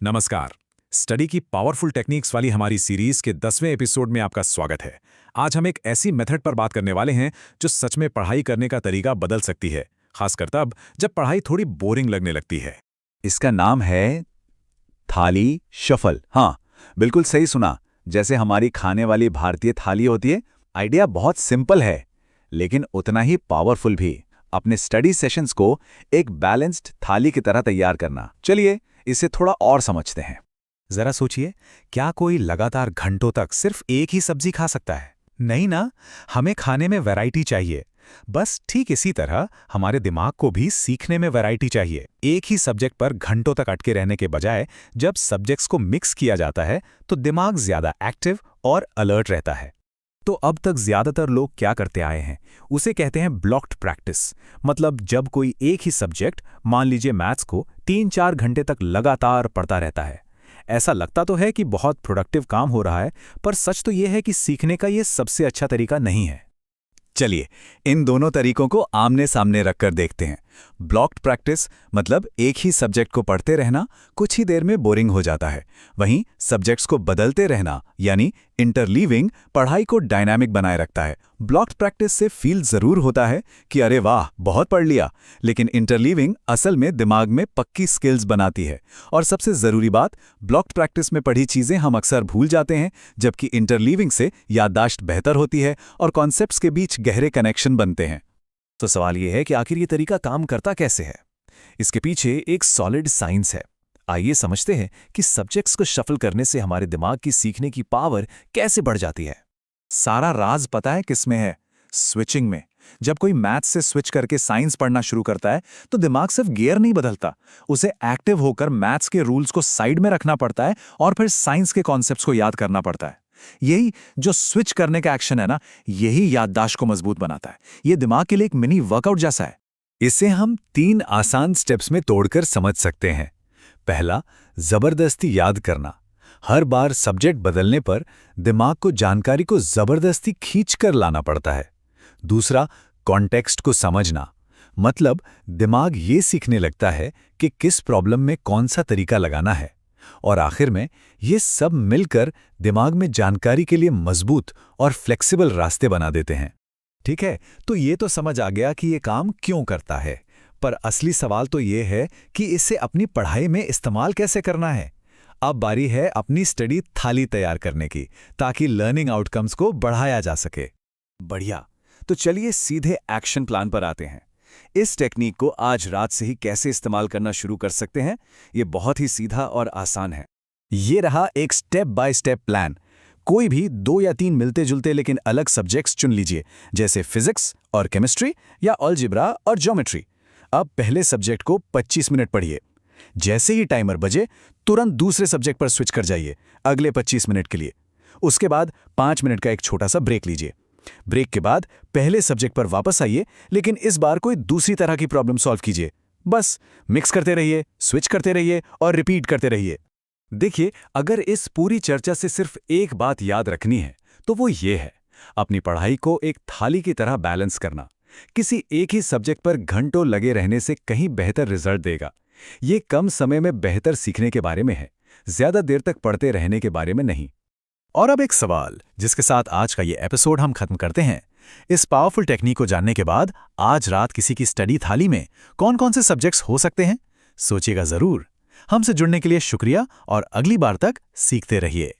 नमस्कार। स्टडी की powerful techniques वाली हमारी सीरीज के 10वें एपिसोड में आपका स्वागत है। आज हम एक ऐसी मेथड पर बात करने वाले हैं जो सच में पढ़ाई करने का तरीका बदल सकती है, खासकर तब जब पढ़ाई थोड़ी बोरिंग लगने लगती है। इसका नाम है थाली शफल। हाँ, बिल्कुल सही सुना। जैसे हमारी खाने वाली भारतीय थाली होती है। आइडिया बहुत सिंपल है, लेकिन उतना ही पावरफुल भी। अपने स्टडी सेशंस को एक बैलेंस्ड थाली की तरह तैयार करना। चलिए इसे थोड़ा और समझते हैं। जरा सोचिए, क्या कोई लगातार घंटों तक सिर्फ एक ही सब्जी खा सकता है? नहीं ना, हमें खाने में वैरायटी चाहिए। बस ठीक इसी तरह हमारे दिमाग को भी सीखने में वैरायटी चाहिए। एक ही सब्जेक्ट पर घंटों तक अटके रहने के बजाय जब सब्जेक्ट्स को मिक्स किया जाता है तो दिमाग ज्यादा एक्टिव और अलर्ट रहता है। तो अब तक ज्यादातर लोग क्या करते आए हैं, उसे कहते हैं ब्लॉक्ड प्रैक्टिस। मतलब जब कोई एक ही सब्जेक्ट, मान लीजिए मैथ्स को 3-4 घंटे तक लगातार पढ़ता रहता है। ऐसा लगता तो है कि बहुत प्रोडक्टिव काम हो रहा है, पर सच तो यह है कि सीखने का ये सबसे अच्छा तरीका नहीं है। चलिए इन दोनों तरीकों को आमने सामने रखकर देखते हैं। ब्लॉक्ड प्रैक्टिस मतलब एक ही सब्जेक्ट को पढ़ते रहना कुछ ही देर में बोरिंग हो जाता है। वहीं सब्जेक्ट्स को बदलते रहना यानी इंटरलीविंग पढ़ाई को डायनामिक बनाए रखता है। ब्लॉक्ड प्रैक्टिस से फील जरूर होता है कि अरे वाह बहुत पढ़ लिया, लेकिन इंटरलीविंग असल में दिमाग में पक्की स्किल्स बनाती है। और सबसे जरूरी बात, ब्लॉक्ड प्रैक्टिस में पढ़ी चीजें हम अक्सर भूल जाते हैं, जबकि इंटरलीविंग से याददाश्त बेहतर होती है और कॉन्सेप्ट्स के बीच गहरे कनेक्शन बनते हैं। तो सवाल यह है कि आखिर ये तरीका काम करता कैसे है? इसके पीछे एक सॉलिड साइंस है। आइए समझते हैं कि सब्जेक्ट्स को शफल करने से हमारे दिमाग की सीखने की पावर कैसे बढ़ जाती है। सारा राज पता है किसमें है? स्विचिंग में। जब कोई मैथ्स से स्विच करके साइंस पढ़ना शुरू करता है तो दिमाग सिर्फ गियर नहीं बदलता, उसे एक्टिव होकर मैथ्स के रूल्स को साइड में रखना पड़ता है और फिर साइंस के कॉन्सेप्ट्स को याद करना पड़ता है। यही जो स्विच करने का एक्शन है ना, यही याददाश्त को मजबूत बनाता है। ये दिमाग के लिए एक मिनी वर्कआउट जैसा है। इसे हम 3 आसान स्टेप्स में तोड़कर समझ सकते हैं। पहला, जबरदस्ती याद करना। हर बार सब्जेक्ट बदलने पर दिमाग को जानकारी को जबरदस्ती खींचकर लाना पड़ता है। दूसरा, कॉन्टेक्स्ट को समझना। मतलब दिमाग ये सीखने लगता है कि किस प्रॉब्लम में कौन सा तरीका लगाना है। और आखिर में ये सब मिलकर दिमाग में जानकारी के लिए मजबूत और फ्लेक्सिबल रास्ते बना देते हैं। ठीक है, तो ये तो समझ आ गया कि ये काम क्यों करता है, पर असली सवाल तो ये है कि इसे अपनी पढ़ाई में इस्तेमाल कैसे करना है। अब बारी है अपनी स्टडी थाली तैयार करने की, ताकि लर्निंग आउटकम्स को बढ़ाया जा सके। बढ़िया, तो चलिए सीधे एक्शन प्लान पर आते हैं। इस टेक्निक को आज रात से ही कैसे इस्तेमाल करना शुरू कर सकते हैं, ये बहुत ही सीधा और आसान है। ये रहा एक स्टेप बाय स्टेप प्लान। कोई भी 2 या 3 मिलते जुलते लेकिन अलग सब्जेक्ट्स चुन लीजिए, जैसे फिजिक्स और केमिस्ट्री या अलजेब्रा और ज्योमेट्री। अब पहले सब्जेक्ट को 25 मिनट पढ़िए। जैसे ही टाइमर बजे तुरंत दूसरे सब्जेक्ट पर स्विच कर जाइए अगले 25 मिनट के लिए। उसके बाद 5 मिनट का एक छोटा सा ब्रेक लीजिए। ब्रेक के बाद पहले सब्जेक्ट पर वापस आइए, लेकिन इस बार कोई दूसरी तरह की प्रॉब्लम सॉल्व कीजिए। बस मिक्स करते रहिए, स्विच करते रहिए और रिपीट करते रहिए। देखिए, अगर इस पूरी चर्चा से सिर्फ एक बात याद रखनी है तो वो ये है, अपनी पढ़ाई को एक थाली की तरह बैलेंस करना। किसी एक ही सब्जेक्ट पर घंटों लगे रहने से कहीं बेहतर रिजल्ट देगा। ये कम समय में बेहतर सीखने के बारे में है, ज्यादा देर तक पढ़ते रहने के बारे में नहीं। और अब एक सवाल जिसके साथ आज का ये एपिसोड हम खत्म करते हैं। इस पावरफुल टेक्निक को जानने के बाद आज रात किसी की स्टडी थाली में कौन कौन से सब्जेक्ट्स हो सकते हैं, सोचिएगा जरूर। हमसे जुड़ने के लिए शुक्रिया और अगली बार तक सीखते रहिए।